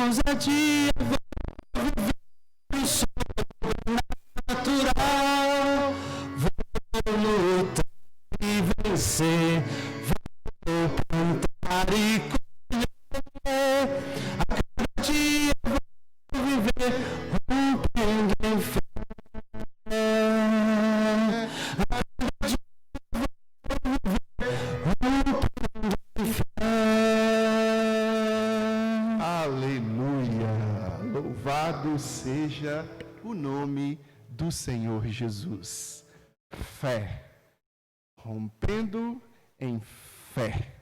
ousadia, vou viver o sobrenatural, vou lutar e vencer, vou plantar e colher, a cada dia vou viver rompendo em fé. Seja o nome do Senhor Jesus. Fé, rompendo em fé.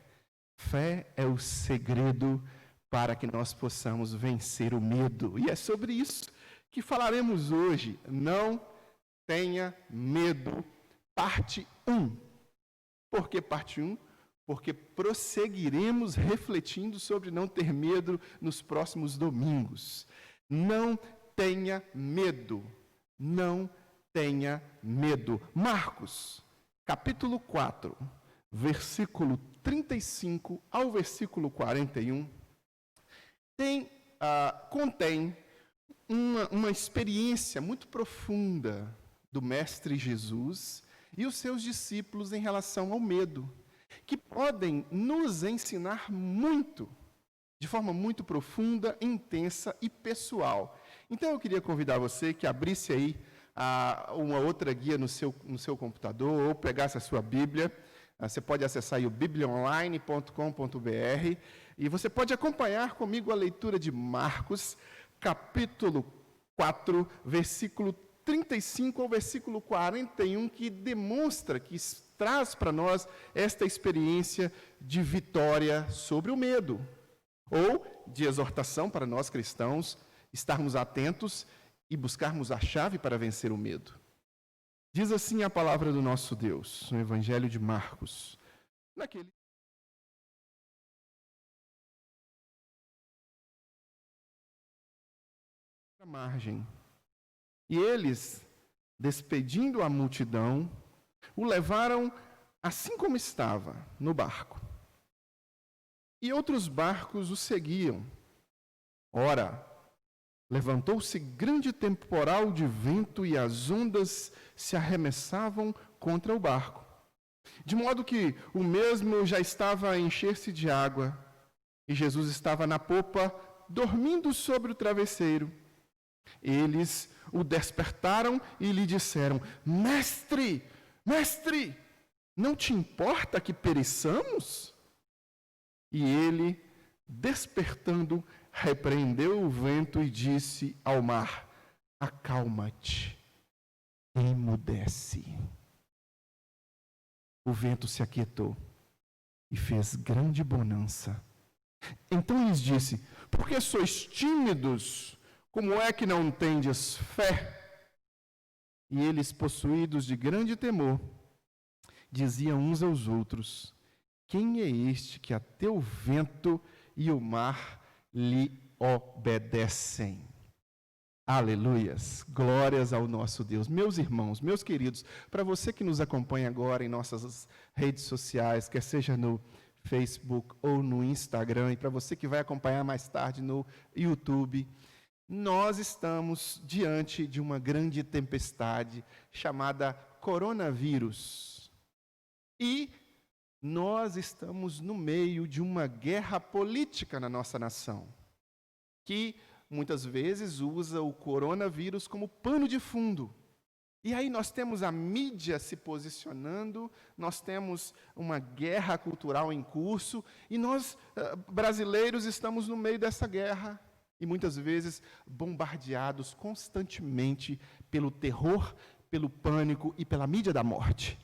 Fé é o segredo para que nós possamos vencer o medo. E é sobre isso que falaremos hoje. Não tenha medo, parte 1. Por que parte 1? Porque prosseguiremos refletindo sobre não ter medo nos próximos domingos. Não tenha medo, não tenha medo. Marcos, capítulo 4, versículo 35 ao versículo 41, contém uma experiência muito profunda do Mestre Jesus e os seus discípulos em relação ao medo, que podem nos ensinar muito, de forma muito profunda, intensa e pessoal. Então, eu queria convidar você que abrisse aí uma outra guia no seu computador, ou pegasse a sua Bíblia. Você pode acessar aí o bibliaonline.com.br e você pode acompanhar comigo a leitura de Marcos, capítulo 4, versículo 35 ao versículo 41, que demonstra, que traz para nós esta experiência de vitória sobre o medo, ou de exortação para nós cristãos, estarmos atentos e buscarmos a chave para vencer o medo. Diz assim a palavra do nosso Deus, no Evangelho de Marcos. Na margem. E eles, despedindo a multidão, o levaram assim como estava, no barco. E outros barcos o seguiam. Ora, levantou-se grande temporal de vento e as ondas se arremessavam contra o barco, de modo que o mesmo já estava a encher-se de água, e Jesus estava na popa, dormindo sobre o travesseiro. Eles o despertaram e lhe disseram: Mestre, mestre, não te importa que pereçamos? E ele, despertando, repreendeu o vento e disse ao mar: acalma-te, emudece. O vento se aquietou e fez grande bonança. Então lhes disse: por que sois tímidos? Como é que não tendes fé? E eles, possuídos de grande temor, diziam uns aos outros: quem é este que até o vento e o mar lhe obedecem? Aleluias, glórias ao nosso Deus. Meus irmãos, meus queridos, para você que nos acompanha agora em nossas redes sociais, quer seja no Facebook ou no Instagram, e para você que vai acompanhar mais tarde no YouTube, nós estamos diante de uma grande tempestade chamada coronavírus. E nós estamos no meio de uma guerra política na nossa nação, que muitas vezes usa o coronavírus como pano de fundo. E aí nós temos a mídia se posicionando, nós temos uma guerra cultural em curso, e nós, brasileiros, estamos no meio dessa guerra, e muitas vezes bombardeados constantemente pelo terror, pelo pânico e pela mídia da morte.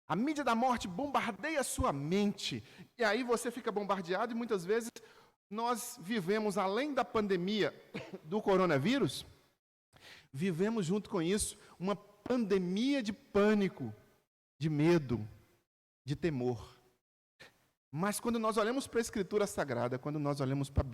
A mídia da morte bombardeia a sua mente, e aí você fica bombardeado, e muitas vezes nós vivemos, além da pandemia do coronavírus, vivemos junto com isso uma pandemia de pânico, de medo, de temor. Mas quando nós olhamos para a Escritura Sagrada, quando nós olhamos para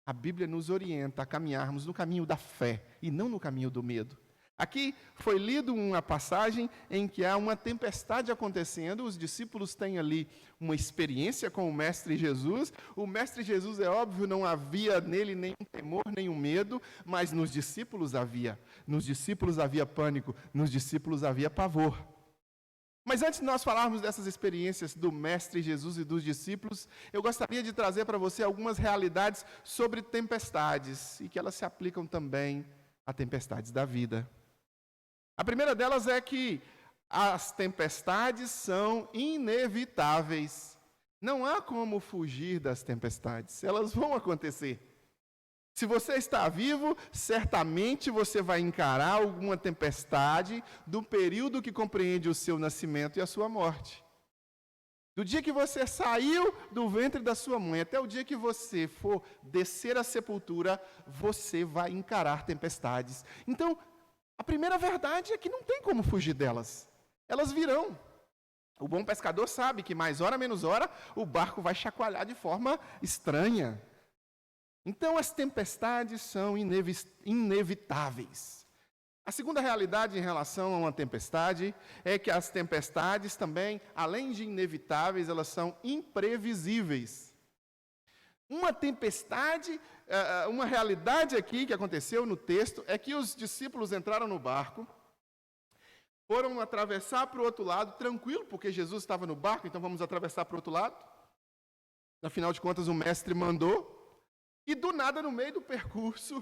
a Bíblia nos orienta a caminharmos no caminho da fé e não no caminho do medo. Aqui foi lido uma passagem em que há uma tempestade acontecendo, os discípulos têm ali uma experiência com o Mestre Jesus. O Mestre Jesus, é óbvio, não havia nele nenhum temor, nenhum medo, mas nos discípulos havia. Nos discípulos havia pânico, nos discípulos havia pavor. Mas antes de nós falarmos dessas experiências do Mestre Jesus e dos discípulos, eu gostaria de trazer para você algumas realidades sobre tempestades, e que elas se aplicam também a tempestades da vida. A primeira delas é que as tempestades são inevitáveis. Não há como fugir das tempestades, elas vão acontecer. Se você está vivo, certamente você vai encarar alguma tempestade do período que compreende o seu nascimento e a sua morte. Do dia que você saiu do ventre da sua mãe até o dia que você for descer à sepultura, você vai encarar tempestades. Então, a primeira verdade é que não tem como fugir delas. Elas virão. O bom pescador sabe que mais hora menos hora o barco vai chacoalhar de forma estranha. Então as tempestades são inevitáveis. A segunda realidade em relação a uma tempestade é que as tempestades também, além de inevitáveis, elas são imprevisíveis. Uma tempestade, uma realidade aqui que aconteceu no texto é que os discípulos entraram no barco, foram atravessar para o outro lado, tranquilo, porque Jesus estava no barco, então vamos atravessar para o outro lado. Afinal de contas, o mestre mandou, e do nada, no meio do percurso,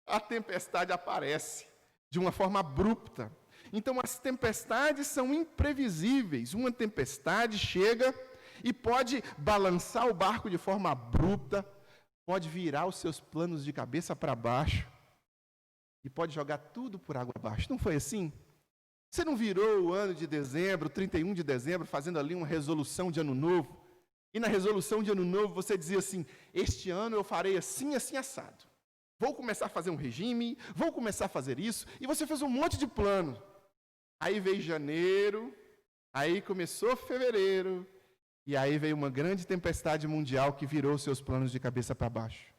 a tempestade aparece de uma forma abrupta. Então, as tempestades são imprevisíveis. Uma tempestade chega e pode balançar o barco de forma abrupta, pode virar os seus planos de cabeça para baixo e pode jogar tudo por água abaixo. Não foi assim? Você não virou o ano de dezembro, 31 de dezembro, fazendo ali uma resolução de ano novo? E na resolução de ano novo você dizia assim: este ano eu farei assim, assim, assado. Vou começar a fazer um regime, vou começar a fazer isso. E você fez um monte de plano. Aí veio janeiro, aí começou fevereiro, e aí veio uma grande tempestade mundial que virou seus planos de cabeça para baixo.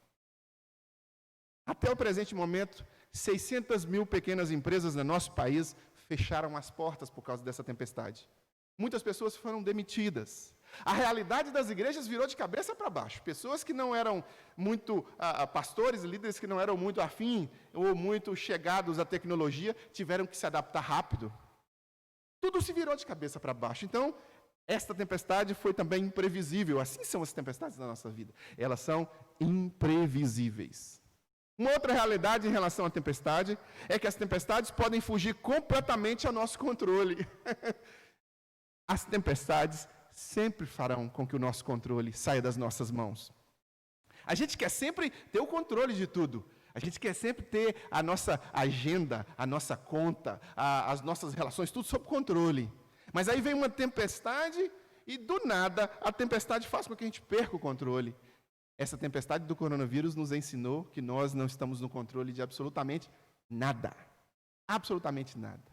Até o presente momento, 600 mil pequenas empresas no nosso país fecharam as portas por causa dessa tempestade. Muitas pessoas foram demitidas. A realidade das igrejas virou de cabeça para baixo. Pessoas que não eram muito, pastores e líderes que não eram muito afim ou muito chegados à tecnologia, tiveram que se adaptar rápido. Tudo se virou de cabeça para baixo. Então, esta tempestade foi também imprevisível. Assim são as tempestades da nossa vida. Elas são imprevisíveis. Uma outra realidade em relação à tempestade é que as tempestades podem fugir completamente ao nosso controle. As tempestades sempre farão com que o nosso controle saia das nossas mãos. A gente quer sempre ter o controle de tudo. A gente quer sempre ter a nossa agenda, a nossa conta, as nossas relações, tudo sob controle. Mas aí vem uma tempestade e, do nada, a tempestade faz com que a gente perca o controle. Essa tempestade do coronavírus nos ensinou que nós não estamos no controle de absolutamente nada. Absolutamente nada.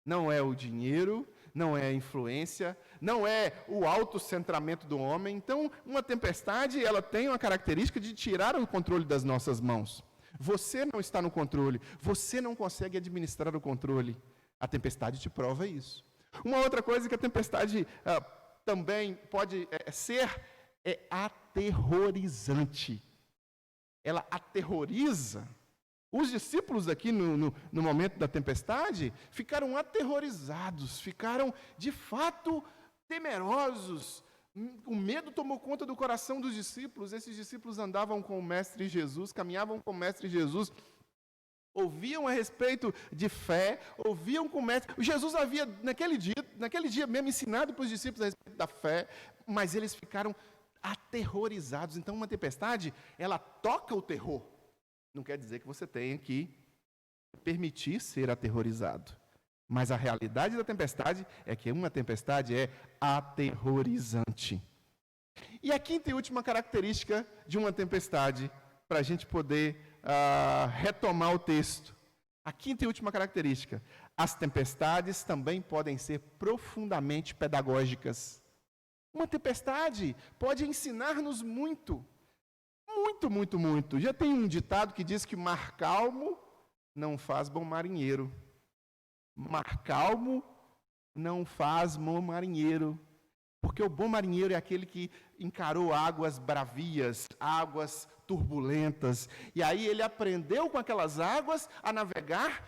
Não é o dinheiro, não é a influência, não é o autocentramento do homem. Então, uma tempestade, ela tem uma característica de tirar o controle das nossas mãos. Você não está no controle, você não consegue administrar o controle. A tempestade te prova isso. Uma outra coisa que a tempestade também pode ser é aterrorizante. Ela aterroriza. Os discípulos aqui no momento da tempestade ficaram aterrorizados, ficaram de fato temerosos. O medo tomou conta do coração dos discípulos. Esses discípulos andavam com o Mestre Jesus, caminhavam com o Mestre Jesus, ouviam a respeito de fé, ouviam com o Mestre. Jesus havia, naquele dia mesmo, ensinado para os discípulos a respeito da fé, mas eles ficaram aterrorizados. Então, uma tempestade, ela toca o terror. Não quer dizer que você tenha que permitir ser aterrorizado. Mas a realidade da tempestade é que uma tempestade é aterrorizante. E a quinta e última característica de uma tempestade, para a gente poder retomar o texto. A quinta e última característica: as tempestades também podem ser profundamente pedagógicas. Uma tempestade pode ensinar-nos muito. Muito, muito, muito. Já tem um ditado que diz que mar calmo não faz bom marinheiro. Mar calmo não faz bom marinheiro. Porque o bom marinheiro é aquele que encarou águas bravias, águas turbulentas. E aí ele aprendeu com aquelas águas a navegar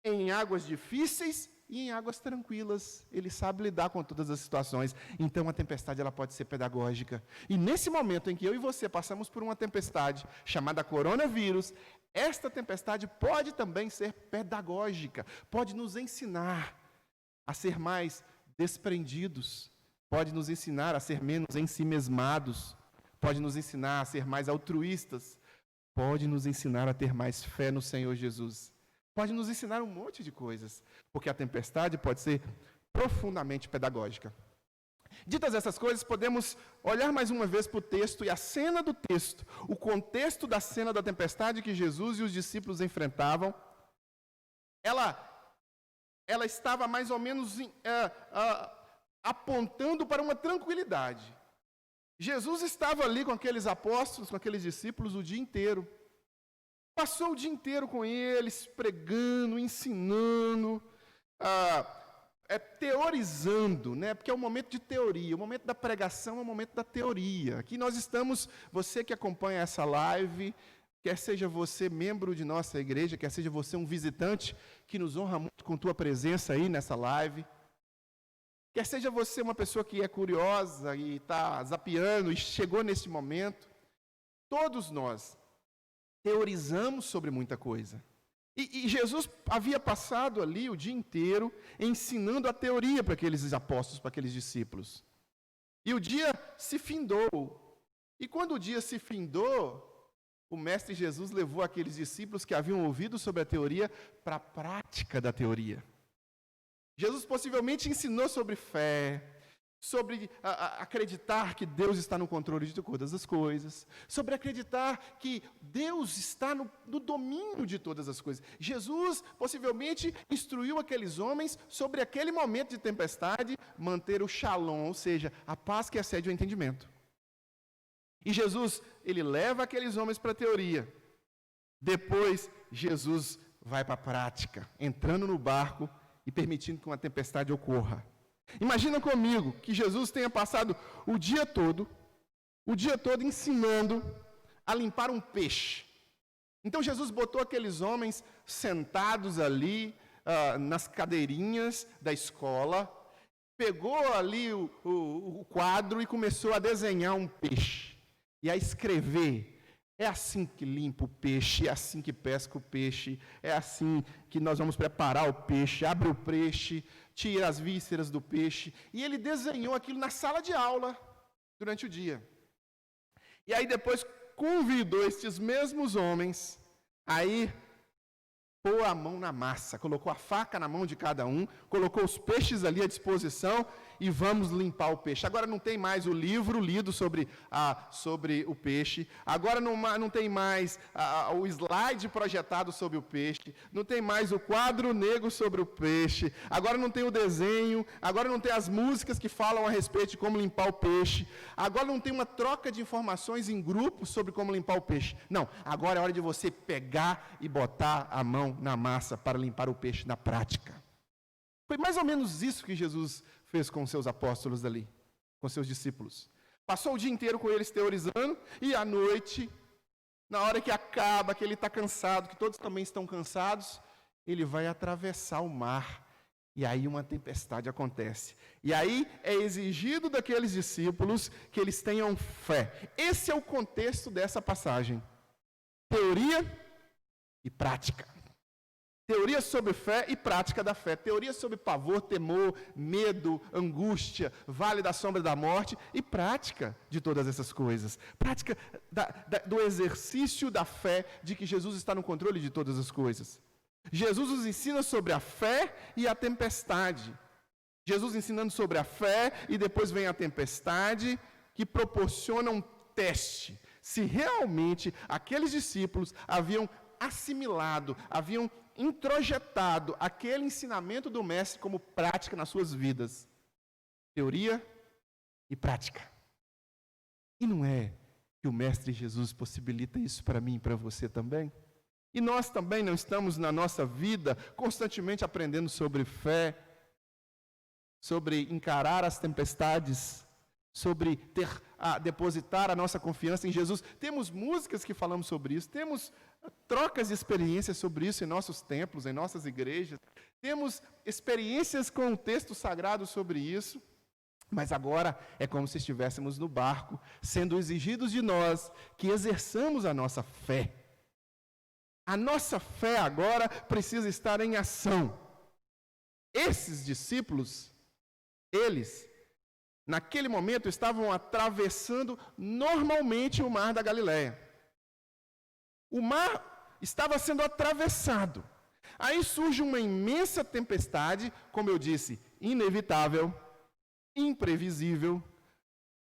em águas difíceis e em águas tranquilas. Ele sabe lidar com todas as situações. Então a tempestade ela pode ser pedagógica. E nesse momento em que eu e você passamos por uma tempestade chamada coronavírus, esta tempestade pode também ser pedagógica. Pode nos ensinar a ser mais desprendidos. Pode nos ensinar a ser menos ensimesmados. Pode nos ensinar a ser mais altruístas. Pode nos ensinar a ter mais fé no Senhor Jesus. Pode nos ensinar um monte de coisas, porque a tempestade pode ser profundamente pedagógica. Ditas essas coisas, podemos olhar mais uma vez para o texto e a cena do texto, o contexto da cena da tempestade que Jesus e os discípulos enfrentavam. Ela estava mais ou menos apontando para uma tranquilidade. Jesus estava ali com aqueles apóstolos, com aqueles discípulos o dia inteiro. Passou o dia inteiro com eles, pregando, ensinando, teorizando, né? Porque é o momento de teoria, o momento da pregação é o momento da teoria. Aqui nós estamos, você que acompanha essa live, quer seja você membro de nossa igreja, quer seja você um visitante, que nos honra muito com tua presença aí nessa live, quer seja você uma pessoa que é curiosa e está zapeando e chegou nesse momento, todos nós teorizamos sobre muita coisa. E Jesus havia passado ali o dia inteiro ensinando a teoria para aqueles apóstolos, para aqueles discípulos. E o dia se findou. E quando o dia se findou, o Mestre Jesus levou aqueles discípulos que haviam ouvido sobre a teoria para a prática da teoria. Jesus possivelmente ensinou sobre fé, sobre acreditar que Deus está no controle de todas as coisas, sobre acreditar que Deus está no domínio de todas as coisas. Jesus possivelmente instruiu aqueles homens sobre aquele momento de tempestade, manter o shalom, ou seja, a paz que excede o entendimento. E Jesus, ele leva aqueles homens para a teoria. Depois, Jesus vai para a prática, entrando no barco e permitindo que uma tempestade ocorra. Imagina comigo que Jesus tenha passado o dia todo ensinando a limpar um peixe. Então Jesus botou aqueles homens sentados ali nas cadeirinhas da escola, pegou ali o quadro e começou a desenhar um peixe e a escrever. É assim que limpa o peixe, é assim que pesca o peixe, é assim que nós vamos preparar o peixe, abre o peixe, tira as vísceras do peixe. E ele desenhou aquilo na sala de aula durante o dia. E aí depois convidou estes mesmos homens a ir pôr a mão na massa, colocou a faca na mão de cada um, colocou os peixes ali à disposição e vamos limpar o peixe. Agora não tem mais o livro lido sobre o peixe, agora não tem mais o slide projetado sobre o peixe, não tem mais o quadro negro sobre o peixe, agora não tem o desenho, agora não tem as músicas que falam a respeito de como limpar o peixe, agora não tem uma troca de informações em grupo sobre como limpar o peixe. Não, agora é hora de você pegar e botar a mão na massa para limpar o peixe na prática. Foi mais ou menos isso que Jesus fez com seus apóstolos ali, com seus discípulos. Passou o dia inteiro com eles teorizando, e à noite, na hora que acaba, que ele está cansado, que todos também estão cansados, ele vai atravessar o mar, e aí uma tempestade acontece. E aí é exigido daqueles discípulos que eles tenham fé. Esse é o contexto dessa passagem. Teoria e prática. Teoria sobre fé e prática da fé. Teoria sobre pavor, temor, medo, angústia, vale da sombra da morte e prática de todas essas coisas. Prática do exercício da fé de que Jesus está no controle de todas as coisas. Jesus nos ensina sobre a fé e a tempestade. Jesus ensinando sobre a fé e depois vem a tempestade que proporciona um teste. Se realmente aqueles discípulos haviam assimilado, haviam introjetado aquele ensinamento do mestre como prática nas suas vidas. Teoria e prática. E não é que o mestre Jesus possibilita isso para mim e para você também? E nós também não estamos na nossa vida constantemente aprendendo sobre fé, sobre encarar as tempestades, sobre depositar a nossa confiança em Jesus. Temos músicas que falamos sobre isso, temos trocas de experiências sobre isso em nossos templos, em nossas igrejas, temos experiências com o texto sagrado sobre isso, mas agora é como se estivéssemos no barco, sendo exigidos de nós que exerçamos a nossa fé. A nossa fé agora precisa estar em ação. Esses discípulos, eles, naquele momento, estavam atravessando normalmente o mar da Galileia. O mar estava sendo atravessado. Aí surge uma imensa tempestade, como eu disse, inevitável, imprevisível,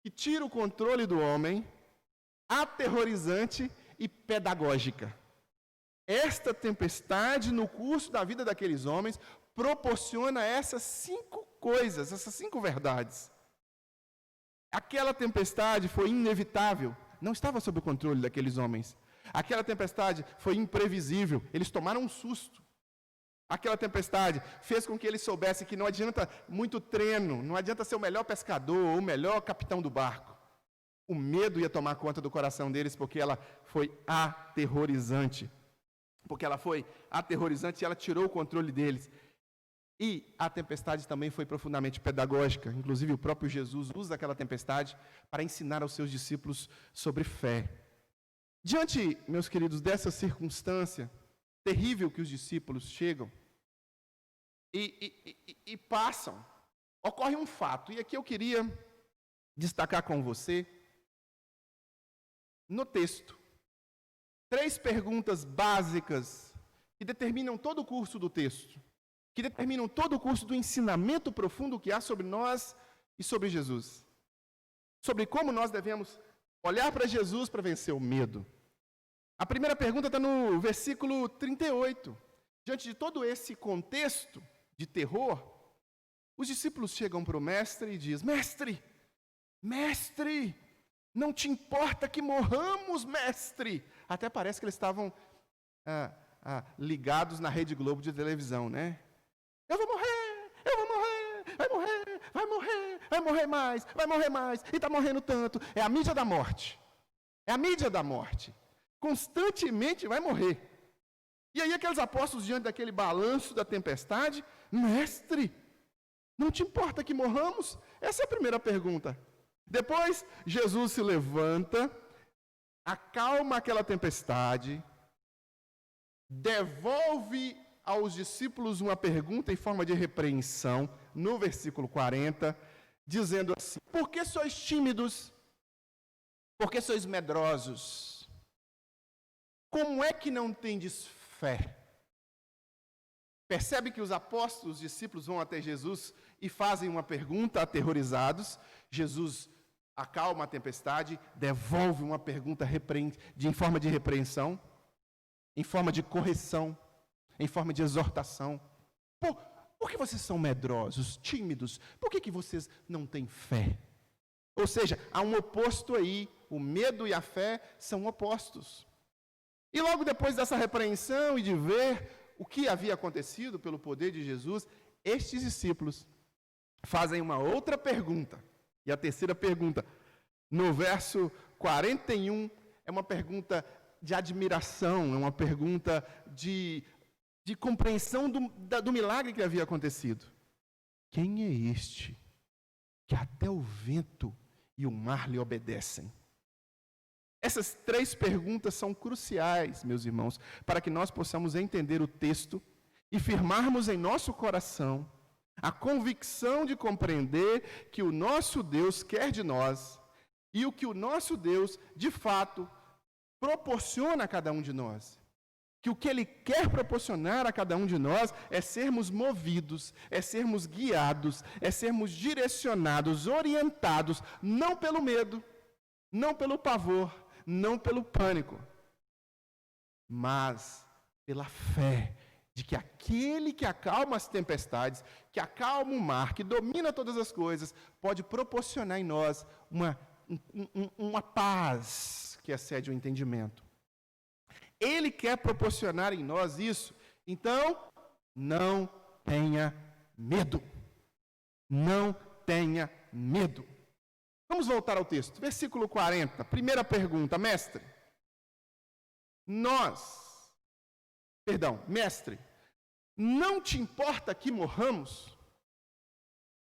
que tira o controle do homem, aterrorizante e pedagógica. Esta tempestade, no curso da vida daqueles homens, proporciona essas 5 coisas, essas 5 verdades. Aquela tempestade foi inevitável, não estava sob o controle daqueles homens. Aquela tempestade foi imprevisível, eles tomaram um susto. Aquela tempestade fez com que eles soubessem que não adianta muito treino, não adianta ser o melhor pescador ou o melhor capitão do barco. O medo ia tomar conta do coração deles porque ela foi aterrorizante. Porque ela foi aterrorizante e ela tirou o controle deles. E a tempestade também foi profundamente pedagógica. Inclusive, o próprio Jesus usa aquela tempestade para ensinar aos seus discípulos sobre fé. Diante, meus queridos, dessa circunstância terrível que os discípulos chegam e passam, ocorre um fato. E aqui eu queria destacar com você, no texto, 3 perguntas básicas que determinam todo o curso do texto, que determinam todo o curso do ensinamento profundo que há sobre nós e sobre Jesus. Sobre como nós devemos olhar para Jesus para vencer o medo. A primeira pergunta está no versículo 38. Diante de todo esse contexto de terror, os discípulos chegam para o mestre e dizem: Mestre, não te importa que morramos, mestre? Até parece que eles estavam ligados na Rede Globo de televisão, né? Eu vou morrer, vai morrer mais, e está morrendo tanto. É a mídia da morte. Constantemente vai morrer. E aí aqueles apóstolos, diante daquele balanço da tempestade: Mestre, não te importa que morramos? Essa é a primeira pergunta. Depois, Jesus se levanta, acalma aquela tempestade, devolve aos discípulos uma pergunta em forma de repreensão, no versículo 40, dizendo assim: Por que sois tímidos? Por que sois medrosos? Como é que não tendes fé? Percebe que os apóstolos, os discípulos vão até Jesus e fazem uma pergunta, aterrorizados. Jesus acalma a tempestade, devolve uma pergunta em forma de repreensão, em forma de correção, em forma de exortação. Por que vocês são medrosos, tímidos? Por que vocês não têm fé? Ou seja, há um oposto aí. O medo e a fé são opostos. E logo depois dessa repreensão e de ver o que havia acontecido pelo poder de Jesus, estes discípulos fazem uma outra pergunta. E a terceira pergunta, no verso 41, é uma pergunta de admiração, é uma pergunta de compreensão do milagre que havia acontecido. Quem é este que até o vento e o mar lhe obedecem? Essas 3 perguntas são cruciais, meus irmãos, para que nós possamos entender o texto e firmarmos em nosso coração a convicção de compreender que o nosso Deus quer de nós e o que o nosso Deus, de fato, proporciona a cada um de nós. Que o que Ele quer proporcionar a cada um de nós é sermos movidos, é sermos guiados, é sermos direcionados, orientados, não pelo medo, não pelo pavor, não pelo pânico, mas pela fé de que aquele que acalma as tempestades, que acalma o mar, que domina todas as coisas, pode proporcionar em nós uma paz que excede o entendimento. Ele quer proporcionar em nós isso. Então, não tenha medo. Não tenha medo. Vamos voltar ao texto. Versículo 40. Primeira pergunta, mestre. Mestre, não te importa que morramos?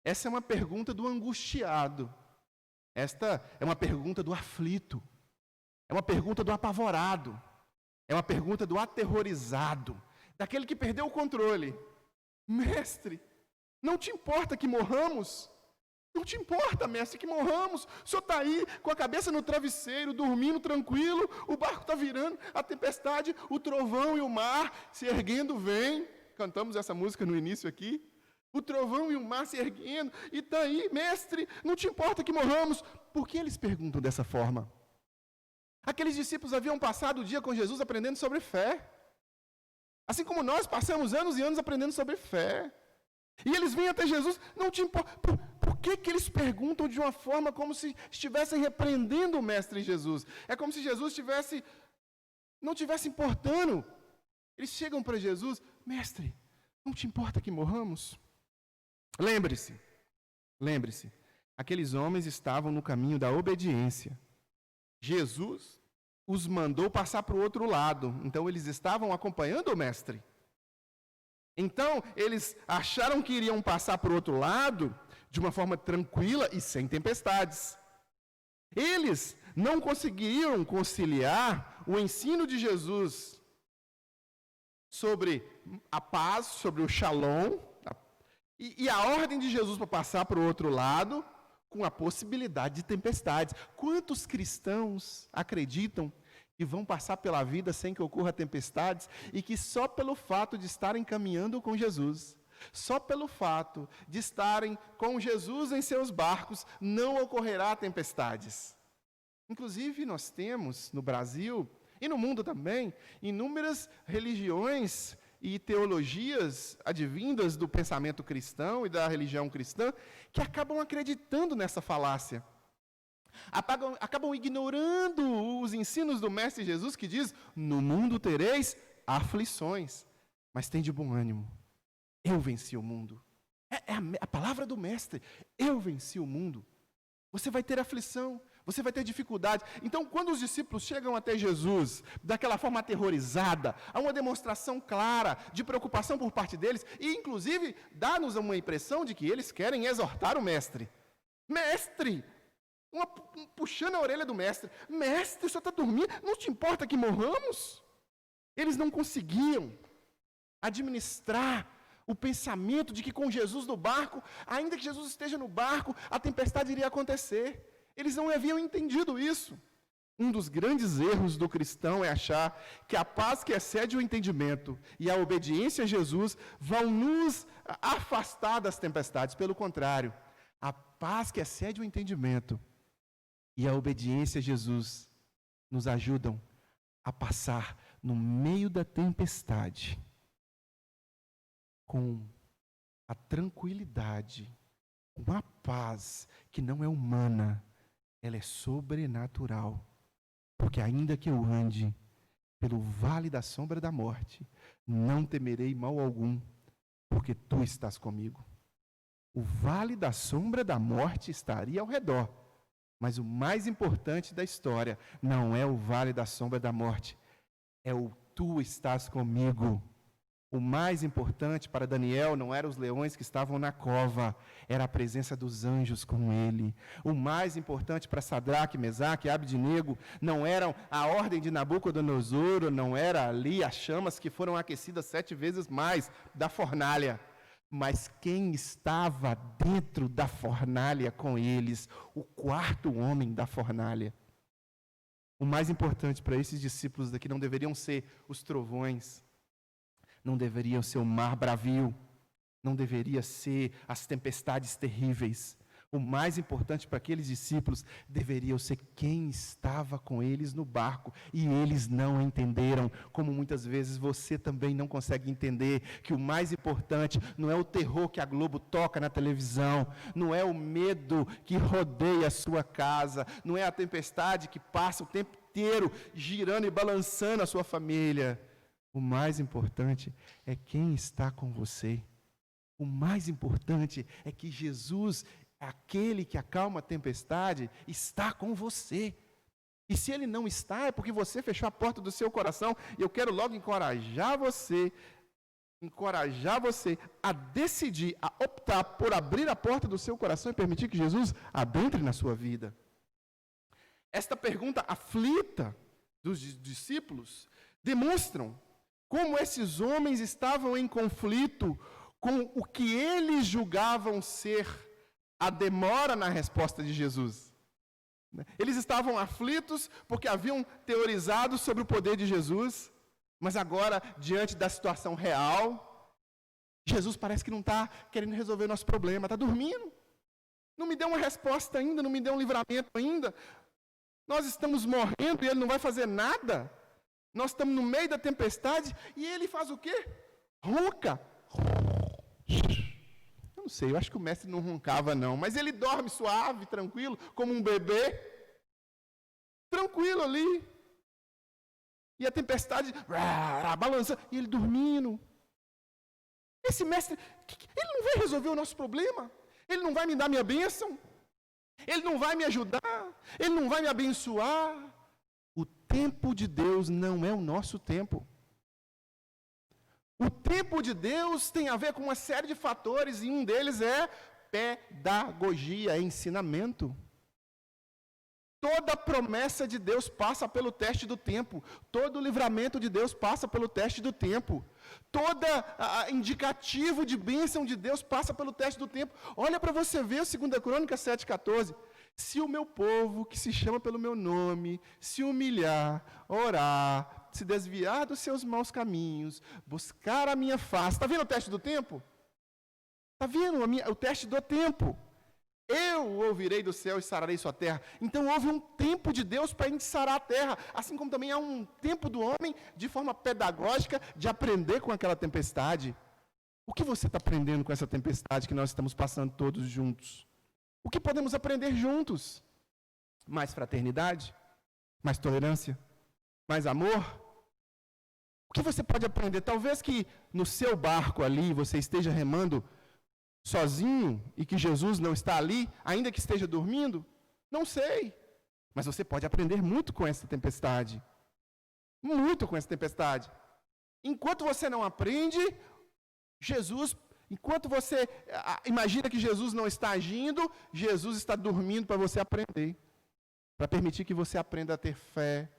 Essa é uma pergunta do angustiado. Esta é uma pergunta do aflito. É uma pergunta do apavorado. É uma pergunta do aterrorizado. Daquele que perdeu o controle. Mestre, não te importa que morramos? Não te importa, mestre, que morramos. O senhor está aí com a cabeça no travesseiro, dormindo tranquilo, o barco está virando, a tempestade, o trovão e o mar se erguendo vem. Cantamos essa música no início aqui. O trovão e o mar se erguendo, e está aí, mestre, não te importa que morramos? Por que eles perguntam dessa forma? Aqueles discípulos haviam passado o dia com Jesus aprendendo sobre fé. Assim como nós passamos anos e anos aprendendo sobre fé. E eles vêm até Jesus, não te importa. Por que eles perguntam de uma forma como se estivessem repreendendo o Mestre Jesus? É como se Jesus não tivesse importando. Eles chegam para Jesus, mestre, não te importa que morramos? Lembre-se, aqueles homens estavam no caminho da obediência. Jesus os mandou passar para o outro lado, então eles estavam acompanhando o Mestre. Então, eles acharam que iriam passar para o outro lado de uma forma tranquila e sem tempestades. Eles não conseguiram conciliar o ensino de Jesus sobre a paz, sobre o shalom, e a ordem de Jesus para passar para o outro lado, com a possibilidade de tempestades. Quantos cristãos acreditam que vão passar pela vida sem que ocorra tempestades e que só pelo fato de estarem caminhando com Jesus, só pelo fato de estarem com Jesus em seus barcos, não ocorrerá tempestades? Inclusive, nós temos no Brasil e no mundo também inúmeras religiões e teologias advindas do pensamento cristão e da religião cristã que acabam acreditando nessa falácia. Acabam ignorando os ensinos do Mestre Jesus, que diz: no mundo tereis aflições, mas tem de bom ânimo. Eu venci o mundo. É a palavra do Mestre. Eu venci o mundo. Você vai ter aflição, você vai ter dificuldade. Então, quando os discípulos chegam até Jesus, daquela forma aterrorizada, há uma demonstração clara de preocupação por parte deles, e inclusive dá-nos uma impressão de que eles querem exortar o Mestre. Mestre! Puxando a orelha do Mestre. Mestre, o senhor está dormindo? Não te importa que morramos? Eles não conseguiam administrar o pensamento de que com Jesus no barco, ainda que Jesus esteja no barco, a tempestade iria acontecer. Eles não haviam entendido isso. Um dos grandes erros do cristão é achar que a paz que excede o entendimento e a obediência a Jesus vão nos afastar das tempestades. Pelo contrário, a paz que excede o entendimento e a obediência a Jesus nos ajudam a passar no meio da tempestade com a tranquilidade, com a paz que não é humana, ela é sobrenatural. Porque ainda que eu ande pelo vale da sombra da morte, não temerei mal algum, porque tu estás comigo. O vale da sombra da morte estaria ao redor, mas o mais importante da história não é o vale da sombra da morte, é o tu estás comigo. O mais importante para Daniel não eram os leões que estavam na cova, era a presença dos anjos com ele. O mais importante para Sadraque, Mesaque e Abdenego não eram a ordem de Nabucodonosor, não era ali as chamas que foram aquecidas 7 vezes mais da fornalha. Mas quem estava dentro da fornalha com eles, o quarto homem da fornalha. O mais importante para esses discípulos daqui não deveriam ser os trovões, não deveria ser o mar bravio, não deveria ser as tempestades terríveis. O mais importante para aqueles discípulos deveria ser quem estava com eles no barco. E eles não entenderam, como muitas vezes você também não consegue entender, que o mais importante não é o terror que a Globo toca na televisão, não é o medo que rodeia a sua casa, não é a tempestade que passa o tempo inteiro girando e balançando a sua família. O mais importante é quem está com você. O mais importante é que Jesus, aquele que acalma a tempestade, está com você. E se Ele não está, é porque você fechou a porta do seu coração. E eu quero logo encorajar você a decidir, a optar por abrir a porta do seu coração e permitir que Jesus adentre na sua vida. Esta pergunta aflita dos discípulos demonstram como esses homens estavam em conflito com o que eles julgavam ser a demora na resposta de Jesus. Eles estavam aflitos porque haviam teorizado sobre o poder de Jesus, mas agora, diante da situação real, Jesus parece que não está querendo resolver nosso problema, está dormindo. Não me deu uma resposta ainda, não me deu um livramento ainda. Nós estamos morrendo e Ele não vai fazer nada. Nós estamos no meio da tempestade e Ele faz o quê? Ronca. Eu não sei, eu acho que o mestre não roncava não, mas Ele dorme suave, tranquilo, como um bebê. Tranquilo ali. E a tempestade balança, e Ele dormindo. Esse mestre, Ele não vai resolver o nosso problema. Ele não vai me dar minha bênção. Ele não vai me ajudar. Ele não vai me abençoar. O tempo de Deus não é o nosso tempo. O tempo de Deus tem a ver com uma série de fatores, e um deles é pedagogia, ensinamento. Toda promessa de Deus passa pelo teste do tempo. Todo livramento de Deus passa pelo teste do tempo. Todo indicativo de bênção de Deus passa pelo teste do tempo. Olha para você ver o 2 Crônicas 7,14. Se o meu povo, que se chama pelo meu nome, se humilhar, orar, se desviar dos seus maus caminhos, buscar a minha face. Está vendo o teste do tempo? Está vendo o teste do tempo? Eu ouvirei do céu e sararei sua terra. Então houve um tempo de Deus para a gente sarar a terra, assim como também há um tempo do homem, de forma pedagógica, de aprender com aquela tempestade. O que você está aprendendo com essa tempestade que nós estamos passando todos juntos? O que podemos aprender juntos? Mais fraternidade? Mais tolerância? Mais amor? O que você pode aprender? Talvez que no seu barco ali, você esteja remando sozinho e que Jesus não está ali, ainda que esteja dormindo? Não sei. Mas você pode aprender muito com essa tempestade. Muito com essa tempestade. Enquanto você não aprende, enquanto você imagina que Jesus não está agindo, Jesus está dormindo para você aprender. Para permitir que você aprenda a ter fé,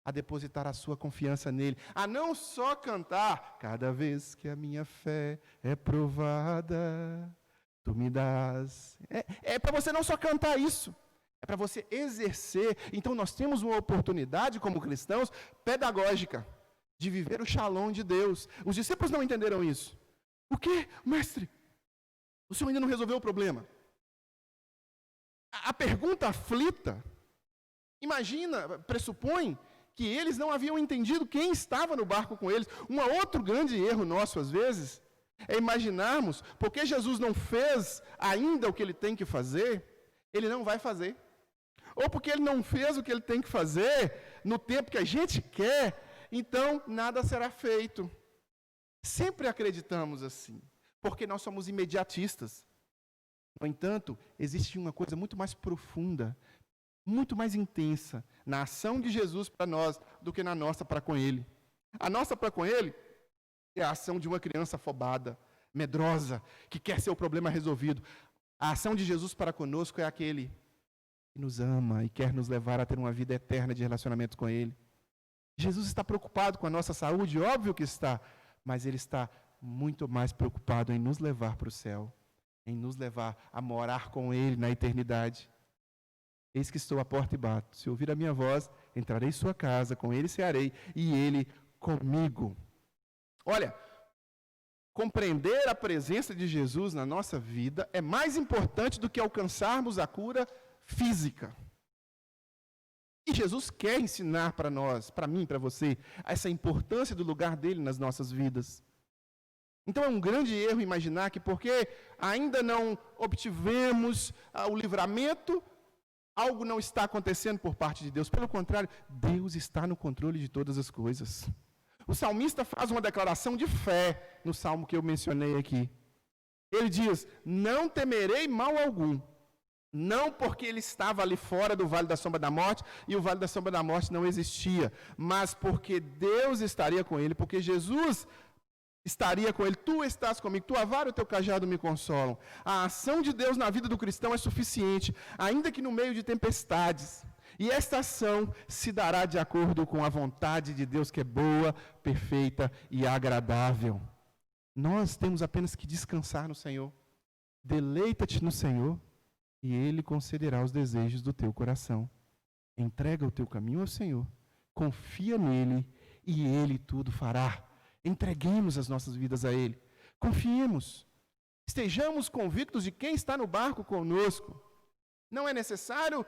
a depositar a sua confiança nele, a não só cantar, cada vez que a minha fé é provada, tu me dás. É para você não só cantar isso, é para você exercer. Então nós temos uma oportunidade como cristãos, pedagógica, de viver o shalom de Deus. Os discípulos não entenderam isso. O quê? Mestre, o senhor ainda não resolveu o problema. A pergunta aflita, pressupõe que eles não haviam entendido quem estava no barco com eles. Um outro grande erro nosso, às vezes, é imaginarmos, porque Jesus não fez ainda o que ele tem que fazer, ele não vai fazer. Ou porque ele não fez o que ele tem que fazer no tempo que a gente quer, então nada será feito. Sempre acreditamos assim, porque nós somos imediatistas. No entanto, existe uma coisa muito mais profunda, muito mais intensa na ação de Jesus para nós do que na nossa para com Ele. A nossa para com Ele é a ação de uma criança afobada, medrosa, que quer seu problema resolvido. A ação de Jesus para conosco é aquele que nos ama e quer nos levar a ter uma vida eterna de relacionamento com Ele. Jesus está preocupado com a nossa saúde, óbvio que está, mas Ele está muito mais preocupado em nos levar para o céu, em nos levar a morar com Ele na eternidade. Eis que estou à porta e bato. Se ouvir a minha voz, entrarei em sua casa, com Ele cearei, e Ele comigo. Olha, compreender a presença de Jesus na nossa vida é mais importante do que alcançarmos a cura física. E Jesus quer ensinar para nós, para mim, para você, essa importância do lugar dele nas nossas vidas. Então é um grande erro imaginar que porque ainda não obtivemos o livramento, algo não está acontecendo por parte de Deus. Pelo contrário, Deus está no controle de todas as coisas. O salmista faz uma declaração de fé no salmo que eu mencionei aqui. Ele diz: não temerei mal algum. Não porque ele estava ali fora do vale da sombra da morte, e o vale da sombra da morte não existia, mas porque Deus estaria com ele, porque Jesus estaria com ele. Tu estás comigo, tua vara e o teu cajado me consolam. A ação de Deus na vida do cristão é suficiente, ainda que no meio de tempestades. E esta ação se dará de acordo com a vontade de Deus, que é boa, perfeita e agradável. Nós temos apenas que descansar no Senhor. Deleita-te no Senhor, e Ele concederá os desejos do teu coração. Entrega o teu caminho ao Senhor, confia nele, e Ele tudo fará. Entreguemos as nossas vidas a Ele. Confiemos. Estejamos convictos de quem está no barco conosco. Não é necessário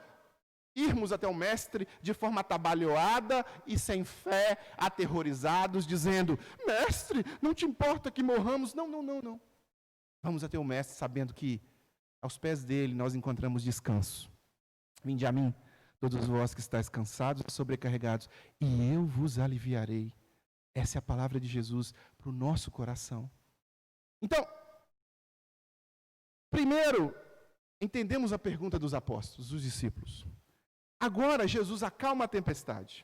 irmos até o Mestre de forma atabalhoada e sem fé, aterrorizados, dizendo: Mestre, não te importa que morramos? Não. Vamos até o Mestre sabendo que aos pés dele nós encontramos descanso. Vinde a mim, todos vós que estáis cansados e sobrecarregados, e eu vos aliviarei. Essa é a palavra de Jesus para o nosso coração. Então, primeiro, entendemos a pergunta dos apóstolos, dos discípulos. Agora, Jesus acalma a tempestade.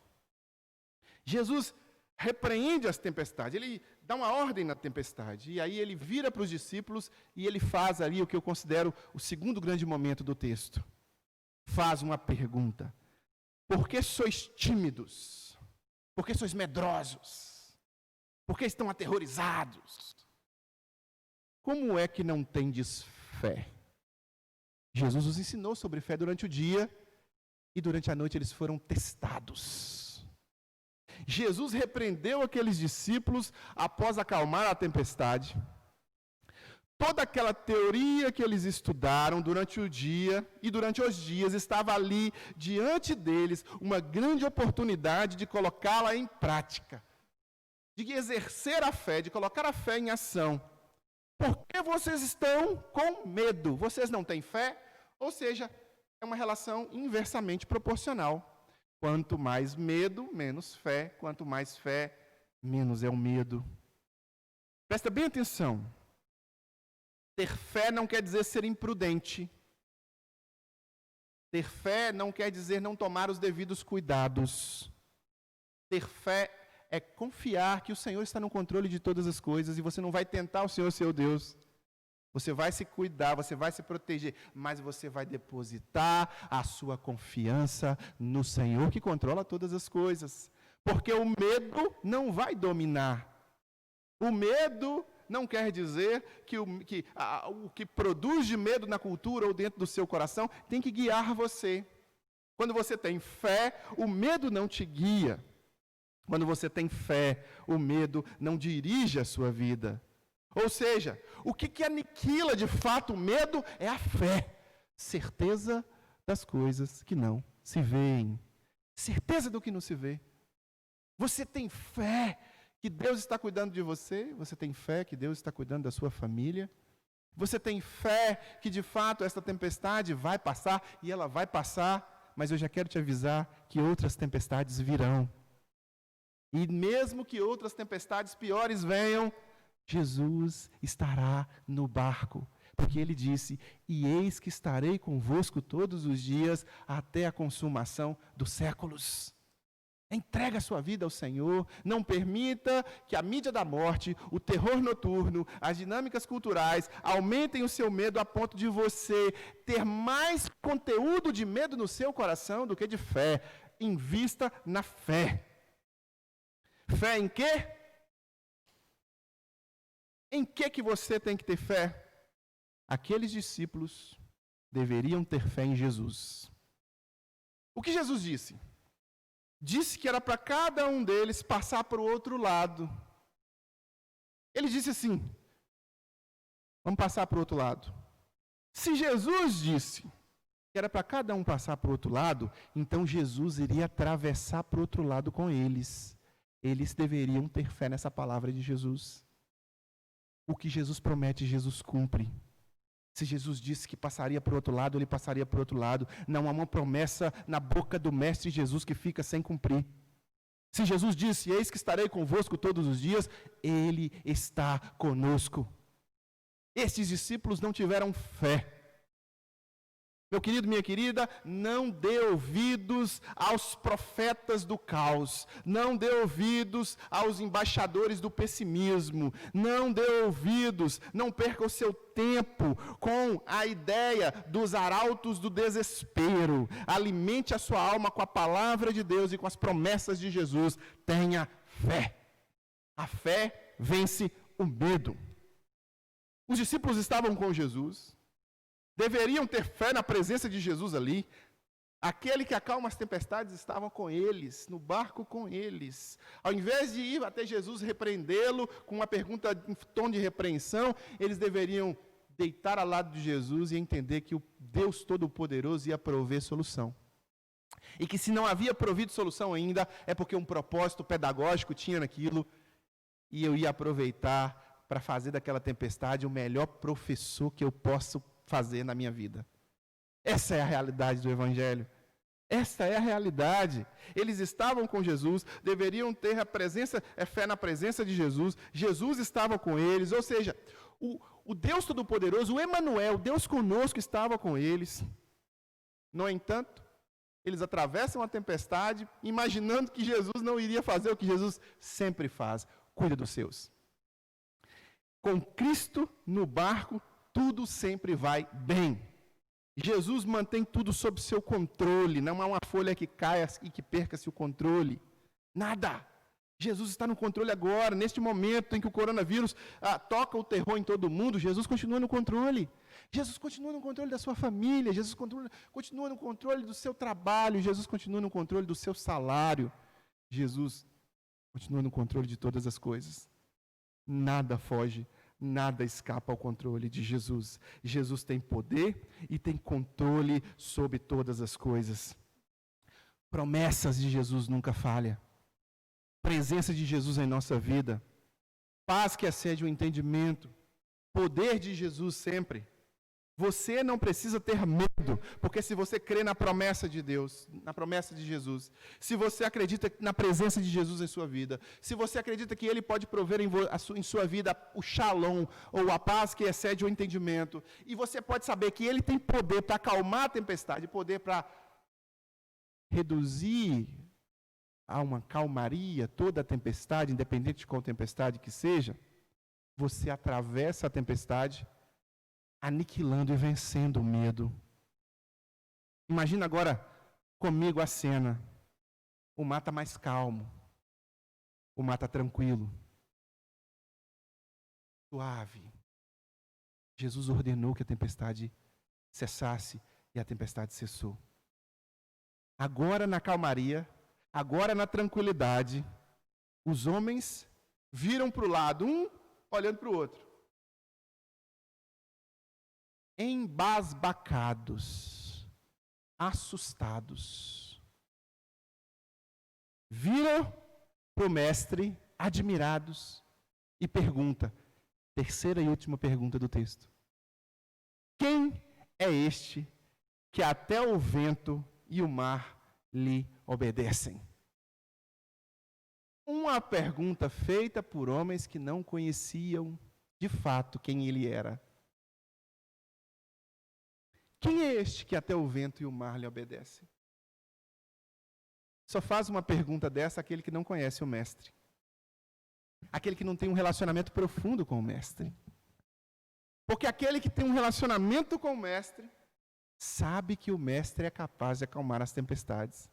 Jesus repreende as tempestades. Ele dá uma ordem na tempestade. E aí ele vira para os discípulos e ele faz ali o que eu considero o segundo grande momento do texto. Faz uma pergunta. Por que sois tímidos? Por que sois medrosos? Por que estão aterrorizados? Como é que não tendes fé? Jesus os ensinou sobre fé durante o dia. E durante a noite eles foram testados. Jesus repreendeu aqueles discípulos após acalmar a tempestade. Toda aquela teoria que eles estudaram durante o dia e durante os dias estava ali diante deles uma grande oportunidade de colocá-la em prática, de exercer a fé, de colocar a fé em ação. Por que vocês estão com medo? Vocês não têm fé? Ou seja, é uma relação inversamente proporcional. Quanto mais medo, menos fé. Quanto mais fé, menos é o medo. Presta bem atenção. Ter fé não quer dizer ser imprudente. Ter fé não quer dizer não tomar os devidos cuidados. Ter fé é confiar que o Senhor está no controle de todas as coisas e você não vai tentar o Senhor, seu Deus. Você vai se cuidar, você vai se proteger, mas você vai depositar a sua confiança no Senhor que controla todas as coisas. Porque o medo não vai dominar. O medo não quer dizer que o que produz de medo na cultura ou dentro do seu coração tem que guiar você. Quando você tem fé, o medo não te guia. Quando você tem fé, o medo não dirige a sua vida. Ou seja, o que aniquila de fato o medo é a fé. Certeza das coisas que não se veem. Certeza do que não se vê. Você tem fé que Deus está cuidando de você? Você tem fé que Deus está cuidando da sua família? Você tem fé que de fato esta tempestade vai passar e ela vai passar, mas eu já quero te avisar que outras tempestades virão. E mesmo que outras tempestades piores venham, Jesus estará no barco, porque ele disse: e eis que estarei convosco todos os dias até a consumação dos séculos. Entrega a sua vida ao Senhor, não permita que a mídia da morte, o terror noturno, as dinâmicas culturais aumentem o seu medo a ponto de você ter mais conteúdo de medo no seu coração do que de fé. Invista na fé. Fé em quê? Em que você tem que ter fé? Aqueles discípulos deveriam ter fé em Jesus. O que Jesus disse? Disse que era para cada um deles passar para o outro lado. Ele disse assim: vamos passar para o outro lado. Se Jesus disse que era para cada um passar para o outro lado, então Jesus iria atravessar para o outro lado com eles. Eles deveriam ter fé nessa palavra de Jesus. O que Jesus promete, Jesus cumpre. Se Jesus disse que passaria para o outro lado, ele passaria para o outro lado. Não há uma promessa na boca do Mestre Jesus que fica sem cumprir. Se Jesus disse, eis que estarei convosco todos os dias, ele está conosco. Estes discípulos não tiveram fé. Meu querido, minha querida, não dê ouvidos aos profetas do caos, não dê ouvidos aos embaixadores do pessimismo, não dê ouvidos, não perca o seu tempo com a ideia dos arautos do desespero. Alimente a sua alma com a palavra de Deus e com as promessas de Jesus. Tenha fé. A fé vence o medo. Os discípulos estavam com Jesus. Deveriam ter fé na presença de Jesus ali. Aquele que acalma as tempestades estava com eles, no barco com eles. Ao invés de ir até Jesus repreendê-lo com uma pergunta em tom de repreensão, eles deveriam deitar ao lado de Jesus e entender que o Deus Todo-Poderoso ia prover solução. E que se não havia provido solução ainda, é porque um propósito pedagógico tinha naquilo, e eu ia aproveitar para fazer daquela tempestade o melhor professor que eu posso fazer na minha vida. Essa é a realidade do Evangelho. Essa é a realidade. Eles estavam com Jesus, deveriam ter fé na presença de Jesus. Jesus estava com eles, ou seja, o Deus Todo-Poderoso, o Emanuel, Deus conosco, estava com eles. No entanto, eles atravessam a tempestade, imaginando que Jesus não iria fazer o que Jesus sempre faz: cuida dos seus. Com Cristo no barco, tudo sempre vai bem. Jesus mantém tudo sob seu controle. Não há uma folha que caia e que perca-se o controle. Nada. Jesus está no controle agora, neste momento em que o coronavírus toca o terror em todo mundo. Jesus continua no controle. Jesus continua no controle da sua família. Jesus continua no controle do seu trabalho. Jesus continua no controle do seu salário. Jesus continua no controle de todas as coisas. Nada foge. Nada escapa ao controle de Jesus. Jesus tem poder e tem controle sobre todas as coisas. Promessas de Jesus nunca falham. Presença de Jesus em nossa vida. Paz que excede o entendimento. Poder de Jesus sempre. Você não precisa ter medo, porque se você crê na promessa de Deus, na promessa de Jesus, se você acredita na presença de Jesus em sua vida, se você acredita que Ele pode prover em sua vida o shalom, ou a paz que excede o entendimento, e você pode saber que Ele tem poder para acalmar a tempestade, poder para reduzir a uma calmaria toda a tempestade, independente de qual tempestade que seja, você atravessa a tempestade, aniquilando e vencendo o medo. Imagina agora comigo a cena. O mar está mais calmo. O mar está tranquilo. Suave. Jesus ordenou que a tempestade cessasse e a tempestade cessou. Agora na calmaria, agora na tranquilidade, os homens viram para o lado, um olhando para o outro. Embasbacados, assustados. Viram para o mestre, admirados, e pergunta, terceira e última pergunta do texto: quem é este que até o vento e o mar lhe obedecem? Uma pergunta feita por homens que não conheciam de fato quem ele era. Quem é este que até o vento e o mar lhe obedecem? Só faz uma pergunta dessa aquele que não conhece o mestre. Aquele que não tem um relacionamento profundo com o mestre. Porque aquele que tem um relacionamento com o mestre, sabe que o mestre é capaz de acalmar as tempestades.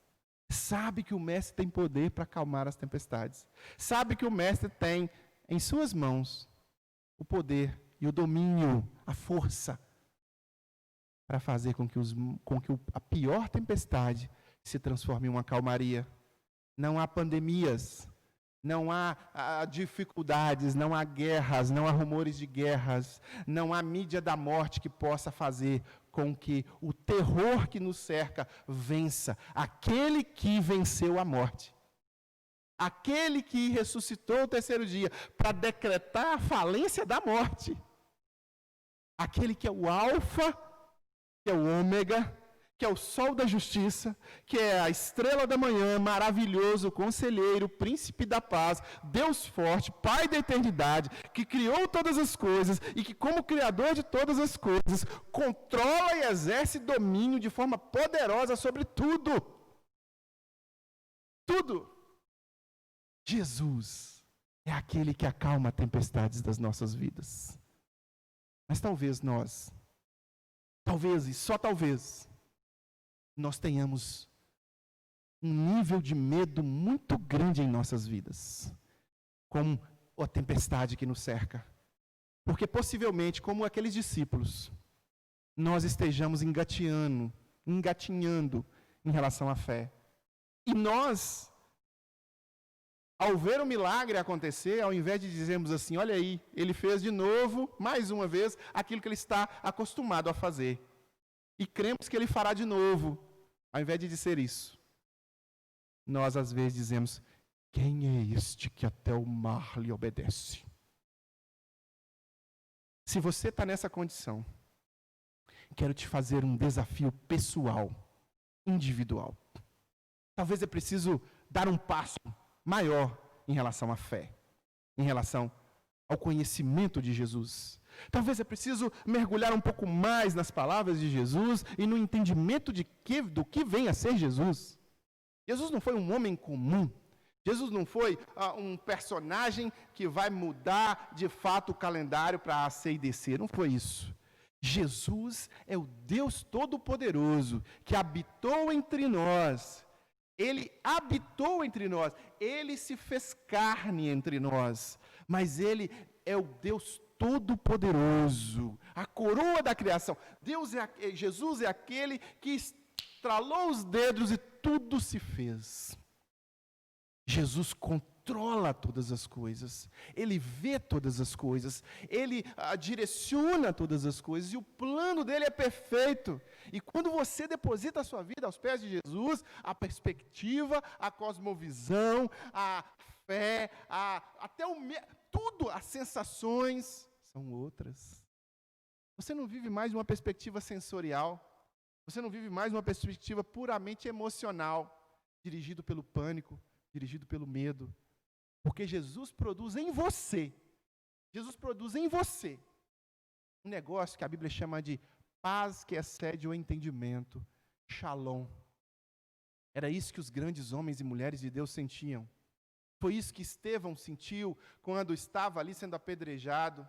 Sabe que o mestre tem poder para acalmar as tempestades. Sabe que o mestre tem em suas mãos o poder e o domínio, a força, para fazer com que a pior tempestade se transforme em uma calmaria. Não há pandemias, não há dificuldades, não há guerras, não há rumores de guerras, não há mídia da morte que possa fazer com que o terror que nos cerca vença aquele que venceu a morte. Aquele que ressuscitou o terceiro dia para decretar a falência da morte. aquele que é o Alfa, que é o Ômega, que é o sol da justiça, que é a estrela da manhã, maravilhoso, conselheiro, príncipe da paz, Deus forte, Pai da eternidade, que criou todas as coisas e que, como criador de todas as coisas, controla e exerce domínio de forma poderosa sobre tudo. Tudo. Jesus é aquele que acalma tempestades das nossas vidas. Mas talvez e só talvez, nós tenhamos um nível de medo muito grande em nossas vidas, como a tempestade que nos cerca. Porque possivelmente, como aqueles discípulos, nós estejamos engatinhando em relação à fé. E nós, ao ver o milagre acontecer, ao invés de dizermos assim, olha aí, ele fez de novo, mais uma vez, aquilo que ele está acostumado a fazer. E cremos que ele fará de novo. Ao invés de dizer isso, nós às vezes dizemos, quem é este que até o mar lhe obedece? Se você está nessa condição, quero te fazer um desafio pessoal, individual. Talvez é preciso dar um passo maior em relação à fé, em relação ao conhecimento de Jesus. Talvez é preciso mergulhar um pouco mais nas palavras de Jesus e no entendimento do que vem a ser Jesus. Jesus não foi um homem comum. Jesus não foi um personagem que vai mudar de fato o calendário para A, C e DC. Não foi isso. Jesus é o Deus Todo-Poderoso que habitou entre nós. Ele habitou entre nós. Ele se fez carne entre nós. Mas Ele é o Deus Todo-Poderoso, a coroa da criação. Jesus é aquele que estralou os dedos e tudo se fez. Jesus controla todas as coisas, Ele vê todas as coisas, Ele direciona todas as coisas, e o plano dele é perfeito. E quando você deposita a sua vida aos pés de Jesus, a perspectiva, a cosmovisão, a fé, até tudo, as sensações são outras. Você não vive mais uma perspectiva sensorial, você não vive mais uma perspectiva puramente emocional, dirigido pelo pânico, dirigido pelo medo, porque Jesus produz em você um negócio que a Bíblia chama de paz que excede o entendimento, shalom. Era isso que os grandes homens e mulheres de Deus sentiam. Foi isso que Estevão sentiu quando estava ali sendo apedrejado,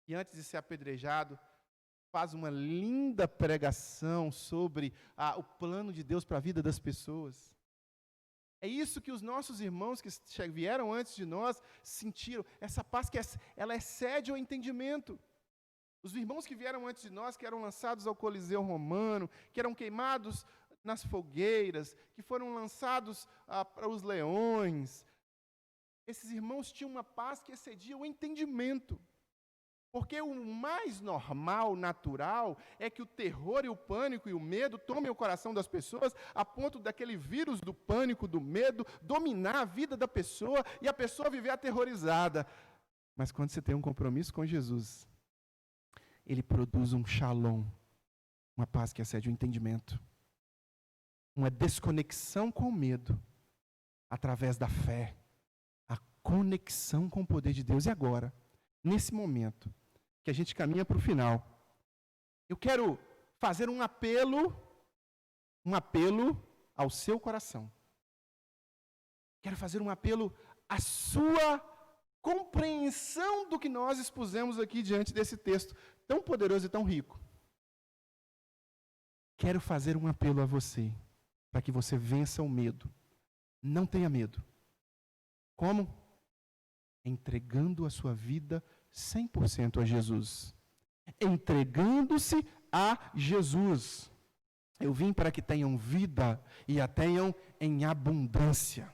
e antes de ser apedrejado, faz uma linda pregação sobre o plano de Deus para a vida das pessoas. É isso que os nossos irmãos que vieram antes de nós sentiram, essa paz que ela excede o entendimento. Os irmãos que vieram antes de nós, que eram lançados ao Coliseu Romano, que eram queimados nas fogueiras, que foram lançados para os leões, esses irmãos tinham uma paz que excedia o entendimento. Porque o mais normal, natural, é que o terror e o pânico e o medo tomem o coração das pessoas a ponto daquele vírus do pânico, do medo, dominar a vida da pessoa e a pessoa viver aterrorizada. Mas quando você tem um compromisso com Jesus, Ele produz um shalom, uma paz que excede o entendimento, uma desconexão com o medo, através da fé, a conexão com o poder de Deus. E agora, nesse momento, que a gente caminha para o final, eu quero fazer um apelo ao seu coração. Quero fazer um apelo à sua compreensão do que nós expusemos aqui diante desse texto tão poderoso e tão rico. Quero fazer um apelo a você, para que você vença o medo. Não tenha medo. Como? Entregando a sua vida 100% a Jesus. Entregando-se a Jesus. Eu vim para que tenham vida e a tenham em abundância.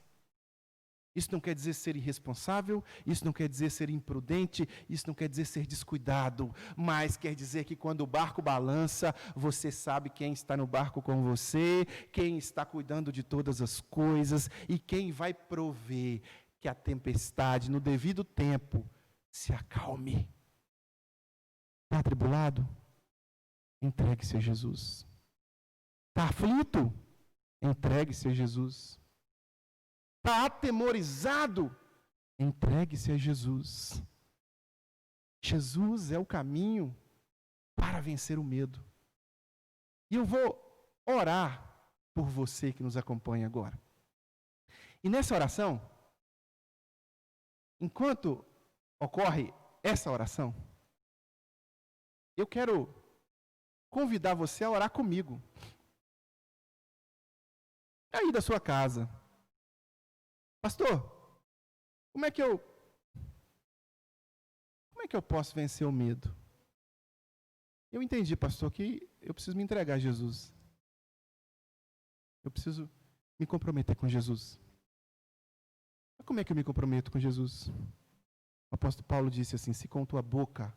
Isso não quer dizer ser irresponsável, isso não quer dizer ser imprudente, isso não quer dizer ser descuidado, mas quer dizer que quando o barco balança, você sabe quem está no barco com você, quem está cuidando de todas as coisas e quem vai prover que a tempestade, no devido tempo, se acalme. Está atribulado? Entregue-se a Jesus. Está aflito? Entregue-se a Jesus. Está atemorizado? Entregue-se a Jesus. Jesus é o caminho para vencer o medo. E eu vou orar por você que nos acompanha agora. E nessa oração, enquanto ocorre essa oração, eu quero convidar você a orar comigo. Aí da sua casa. Pastor, como é que eu posso vencer o medo? Eu entendi, pastor, que eu preciso me entregar a Jesus. Eu preciso me comprometer com Jesus. Mas como é que eu me comprometo com Jesus? O apóstolo Paulo disse assim: se com tua boca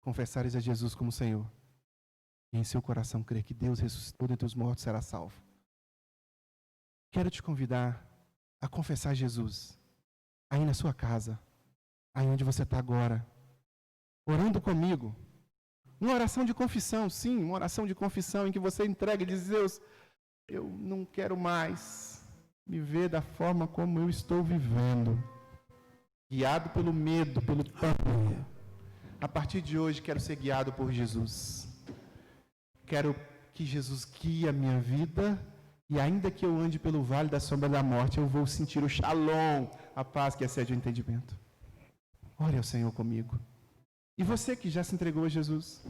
confessares a Jesus como Senhor, e em seu coração crer que Deus ressuscitou dentre os mortos, será salvo. Quero te convidar a confessar Jesus, aí na sua casa, aí onde você está agora, orando comigo. Uma oração de confissão, sim, uma oração de confissão em que você entrega e diz: Deus, eu não quero mais me ver da forma como eu estou vivendo, guiado pelo medo, pelo pânico. A partir de hoje quero ser guiado por Jesus. Quero que Jesus guie a minha vida, e ainda que eu ande pelo vale da sombra da morte, eu vou sentir o shalom, a paz que excede o entendimento. Ore ao Senhor comigo. E você que já se entregou a Jesus,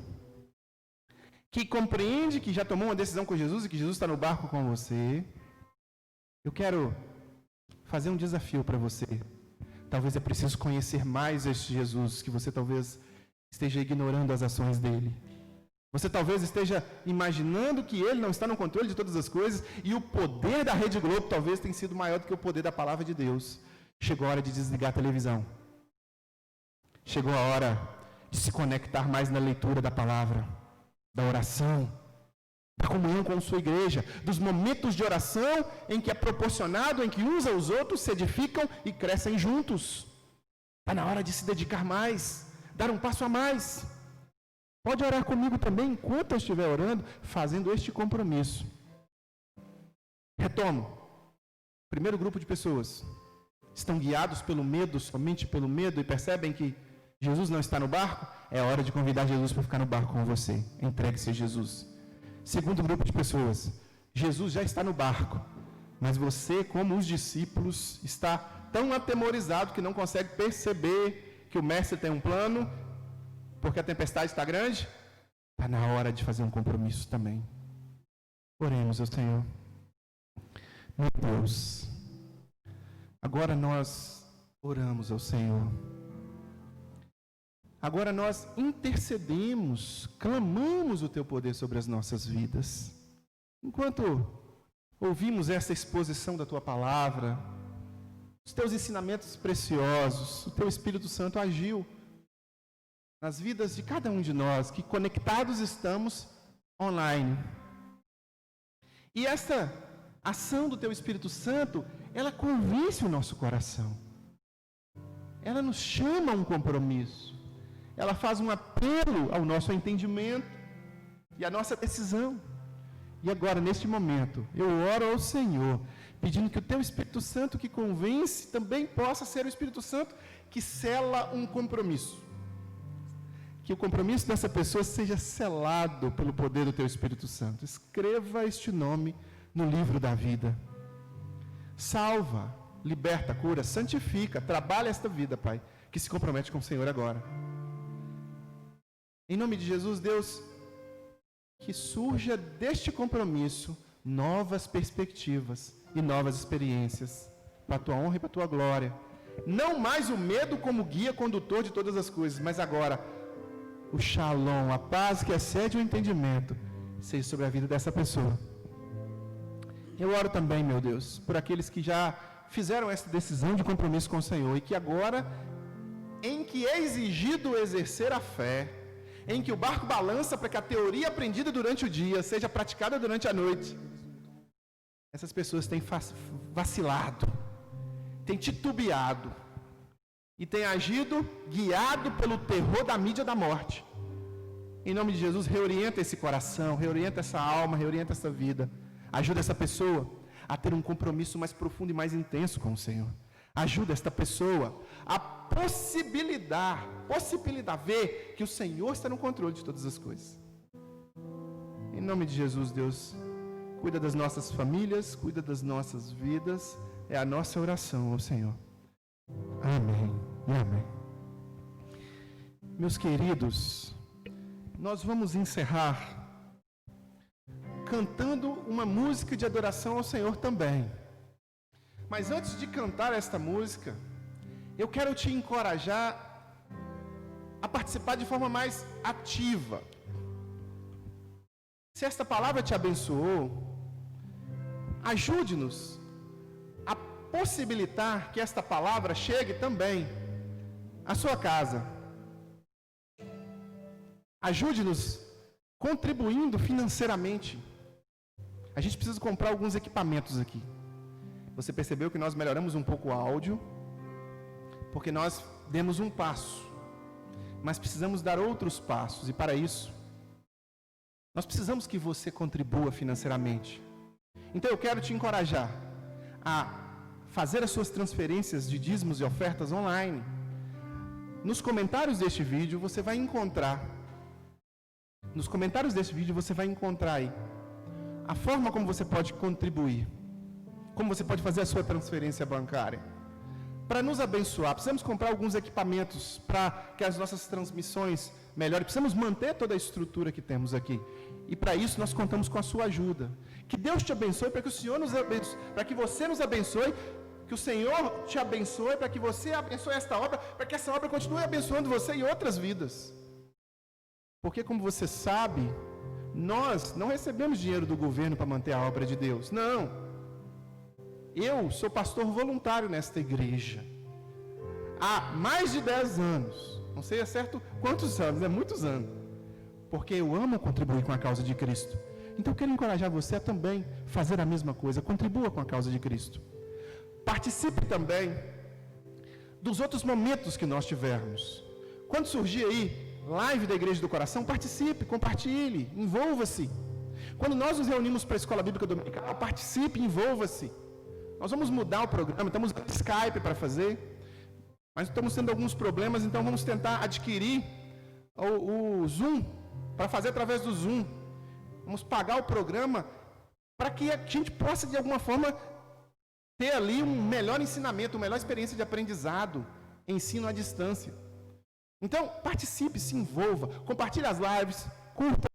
que compreende que já tomou uma decisão com Jesus e que Jesus está no barco com você, eu quero fazer um desafio para você. Talvez é preciso conhecer mais este Jesus, que você talvez esteja ignorando as ações dele. Você talvez esteja imaginando que ele não está no controle de todas as coisas, e o poder da Rede Globo talvez tenha sido maior do que o poder da palavra de Deus. Chegou a hora de desligar a televisão. Chegou a hora de se conectar mais na leitura da palavra, da oração, da comunhão com sua igreja, dos momentos de oração em que é proporcionado, em que uns aos outros se edificam e crescem juntos. Está na hora de se dedicar mais, dar um passo a mais. Pode orar comigo também, enquanto eu estiver orando, fazendo este compromisso. Retomo. Primeiro grupo de pessoas estão guiados pelo medo, somente pelo medo, e percebem que Jesus não está no barco. É hora de convidar Jesus para ficar no barco com você. Entregue-se a Jesus. Segundo grupo de pessoas, Jesus já está no barco, mas você, como os discípulos, está tão atemorizado que não consegue perceber que o mestre tem um plano, porque a tempestade está grande. Está na hora de fazer um compromisso também. Oremos ao Senhor. Meu Deus, agora nós oramos ao Senhor. Agora nós intercedemos, clamamos o Teu poder sobre as nossas vidas. Enquanto ouvimos essa exposição da Tua palavra, os Teus ensinamentos preciosos, o Teu Espírito Santo agiu nas vidas de cada um de nós, que conectados estamos online. E essa ação do Teu Espírito Santo, ela convence o nosso coração. Ela nos chama a um compromisso. Ela faz um apelo ao nosso entendimento e à nossa decisão. E agora, neste momento, eu oro ao Senhor, pedindo que o Teu Espírito Santo que convence também possa ser o Espírito Santo que sela um compromisso. Que o compromisso dessa pessoa seja selado pelo poder do Teu Espírito Santo. Escreva este nome no livro da vida. Salva, liberta, cura, santifica, trabalha esta vida, Pai, que se compromete com o Senhor agora. Em nome de Jesus, Deus, que surja deste compromisso novas perspectivas e novas experiências, para a Tua honra e para a Tua glória. Não mais o medo como guia condutor de todas as coisas, mas agora o shalom, a paz que excede o entendimento, seja sobre a vida dessa pessoa. Eu oro também, meu Deus, por aqueles que já fizeram essa decisão de compromisso com o Senhor e que agora, em que é exigido exercer a fé, em que o barco balança para que a teoria aprendida durante o dia seja praticada durante a noite, essas pessoas têm vacilado, têm titubeado e têm agido guiado pelo terror da mídia da morte, Em nome de Jesus, reorienta esse coração, reorienta essa alma, reorienta essa vida. Ajuda essa pessoa a ter um compromisso mais profundo e mais intenso com o Senhor. Ajuda esta pessoa a possibilitar ver que o Senhor está no controle de todas as coisas. Em nome de Jesus, Deus, cuida das nossas famílias, cuida das nossas vidas. É a nossa oração ao Senhor. Amém e amém. Meus queridos, nós vamos encerrar cantando uma música de adoração ao Senhor também. Mas antes de cantar esta música, eu quero te encorajar a participar de forma mais ativa. Se esta palavra te abençoou, ajude-nos a possibilitar que esta palavra chegue também à sua casa. Ajude-nos contribuindo financeiramente. A gente precisa comprar alguns equipamentos aqui. Você percebeu que nós melhoramos um pouco o áudio, porque nós demos um passo, mas precisamos dar outros passos, e para isso, nós precisamos que você contribua financeiramente. Então eu quero te encorajar a fazer as suas transferências de dízimos e ofertas online. Nos comentários deste vídeo você vai encontrar aí a forma como você pode contribuir, como você pode fazer a sua transferência bancária. Para nos abençoar, precisamos comprar alguns equipamentos para que as nossas transmissões melhorem. Precisamos manter toda a estrutura que temos aqui. E para isso nós contamos com a sua ajuda. Que Deus te abençoe, para que o Senhor nos abençoe, para que você nos abençoe, que o Senhor te abençoe, para que você abençoe esta obra, para que essa obra continue abençoando você e outras vidas. Porque, como você sabe, nós não recebemos dinheiro do governo para manter a obra de Deus. Não. Eu sou pastor voluntário nesta igreja há mais de 10 anos. Não sei certo quantos anos, é muitos anos. Porque eu amo contribuir com a causa de Cristo. Então eu quero encorajar você a também fazer a mesma coisa. Contribua com a causa de Cristo. Participe também dos outros momentos que nós tivermos. Quando surgir aí live da Igreja do Coração, participe, compartilhe, envolva-se. Quando nós nos reunimos para a Escola Bíblica Dominical, participe, envolva-se. Nós vamos mudar o programa, estamos usando Skype para fazer, mas estamos tendo alguns problemas, então vamos tentar adquirir o Zoom, para fazer através do Zoom. Vamos pagar o programa para que a gente possa, de alguma forma, ter ali um melhor ensinamento, uma melhor experiência de aprendizado, ensino à distância. Então, participe, se envolva, compartilhe as lives, curta